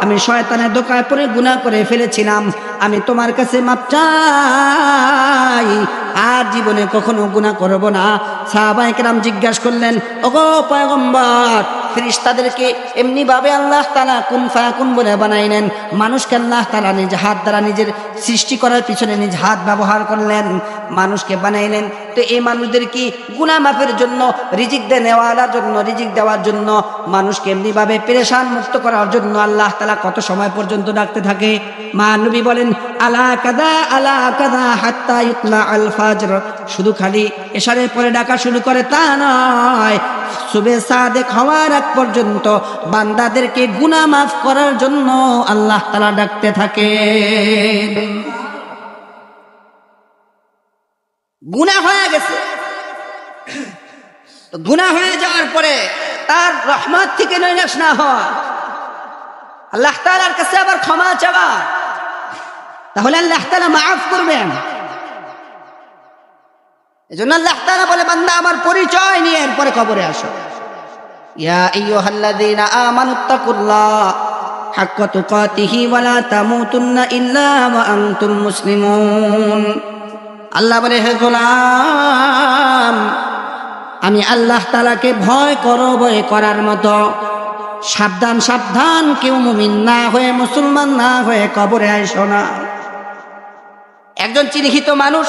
আমি শয়তানের ধোঁকায় পড়ে গুনাহ করে ফেলেছিলাম, আমি তোমার কাছে মাপ চাই, আর জীবনে কখনো গুনাহ করব না। সাহাবায়ে কেরাম জিজ্ঞাসা করলেন, ওগো পয়গম্বর, ফেরেশতাদেরকে এমনি ভাবে আল্লাহ তাআলা কুন ফায়াকুন বলে বানাইলেন, মানুষকে আল্লাহ তাআলা নিজ হাত দ্বারা নিজের সৃষ্টি করার পিছনে নিজ হাত ব্যবহার করলেন, মানুষকে বানাইলেন। তো এই মানুষদের কি গুনাহ মাফের জন্য, রিজিক নেওয়ার জন্য, রিজিক দেওয়ার জন্য, মানুষকে এমনি ভাবে পেরেশান মুক্ত করার জন্য আল্লাহ তাআলা কত সময় পর্যন্ত ডাকতে থাকে? মা নবী বলেন, আলা কাদা হাত্তা ইতলা আল ফাজর। শুধু খালি এশারের পরে ডাকা শুরু করে তা নয়, সুবে সাদেক হওয়ার আগ পর্যন্ত বান্দাদেরকে গুনাহ মাফ করার জন্য আল্লাহ তাআলা ডাকতে থাকে। গুনাহ হয়ে গেছে, তো গুনাহ হয়ে যাওয়ার পরে তার রহমত থেকে নৈরাশ না হয়, আল্লাহ তাআলার কাছে আবার ক্ষমা চাওয়া, তাহলে আল্লাহ তাআলা মাফ করবেন। এজন্য আল্লাহ তাআলা বলে, বান্দা আমার পরিচয় নিয়ে এরপরে কবরে আসো। ইয়া আইয়ুহাল্লাযীনা আমানুত্তাকুল্লাহ হাক্কা তুকাতিহি ওয়া লা তামুতুন্না ইল্লা ওয়া আনতুম মুসলিমুন। আল্লাহ বলে, হে গোলাম, আমি আল্লাহ তাআলাকে ভয় করো, ভয় করার মতো। সাবধান সাবধান, কেউ মুমিন না হয়ে, মুসলমান না হয়ে কবরে আইসো না। একজন চিহ্নিত মানুষ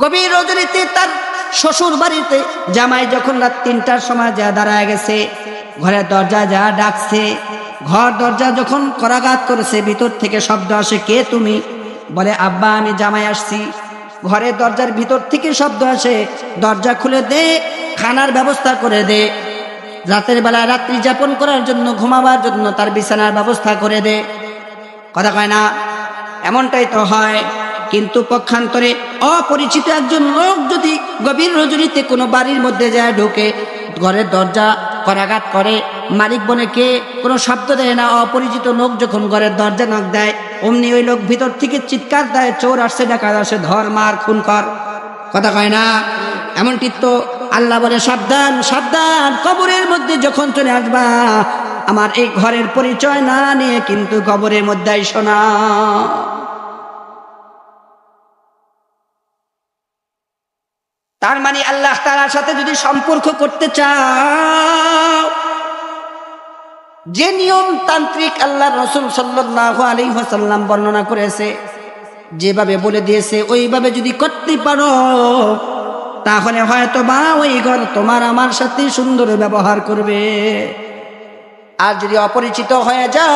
গভীর রজনীতে তার শ্বশুর বাড়িতে জামাই যখন রাত 3টার সময় যা দাঁড়ায় গেছে, ঘরের দরজা যা ডাকছে, ঘর দরজা যখন করাঘাত করেছে, ভিতর থেকে শব্দ আসে, কে তুমি? বলে, আব্বা আমি জামাই আসছি। ঘরের দরজার ভিতর থেকে শব্দ আসে, দরজা খুলে দে, খানার ব্যবস্থা করে দে, রাতের বেলা রাত্রি যাপন করার জন্য, ঘুমাবার জন্য তার বিছানার ব্যবস্থা করে দে। কথা কয় না? এমনটাই তো হয়। কিন্তু পক্ষান্তরে অপরিচিত একজন লোক যদি গভীর রজনীতে কোনো বাড়ির মধ্যে যায়, ঢোকে, ঘরের দরজা করাঘাত করে, মালিক বলে কে, কোনো শব্দ দেয় না, অপরিচিত লোক যখন ঘরের দরজা নক দেয়, অমনি ওই লোক ভিতর থেকে চিৎকার দেয়, চোর আসছে, ডাকাত আসছে, ধর, মার, খুন কর। কথা কয় না? এমনটি তো আল্লাহ বলে, সাবধান সাবধান, কবরের মধ্যে যখন চলে আসবা, আমার এই ঘরের পরিচয় না নিয়ে কিন্তু কবরের মধ্যে আইসো না। তার মানে আল্লাহ তাআলার সাথে যদি সম্পর্ক করতে চাও, যে নিয়ম তান্ত্রিক আল্লাহ রাসূল সাল্লাল্লাহু আলাইহি ওয়াসাল্লাম বর্ণনা করেছে, যেভাবে বলে দিয়েছে, ওইভাবে যদি করতে পারো, তাহলে হয়তো বা ওই ঘর তোমার আমার সাথে সুন্দর ব্যবহার করবে। আর যদি অপরিচিত হয়ে যায়,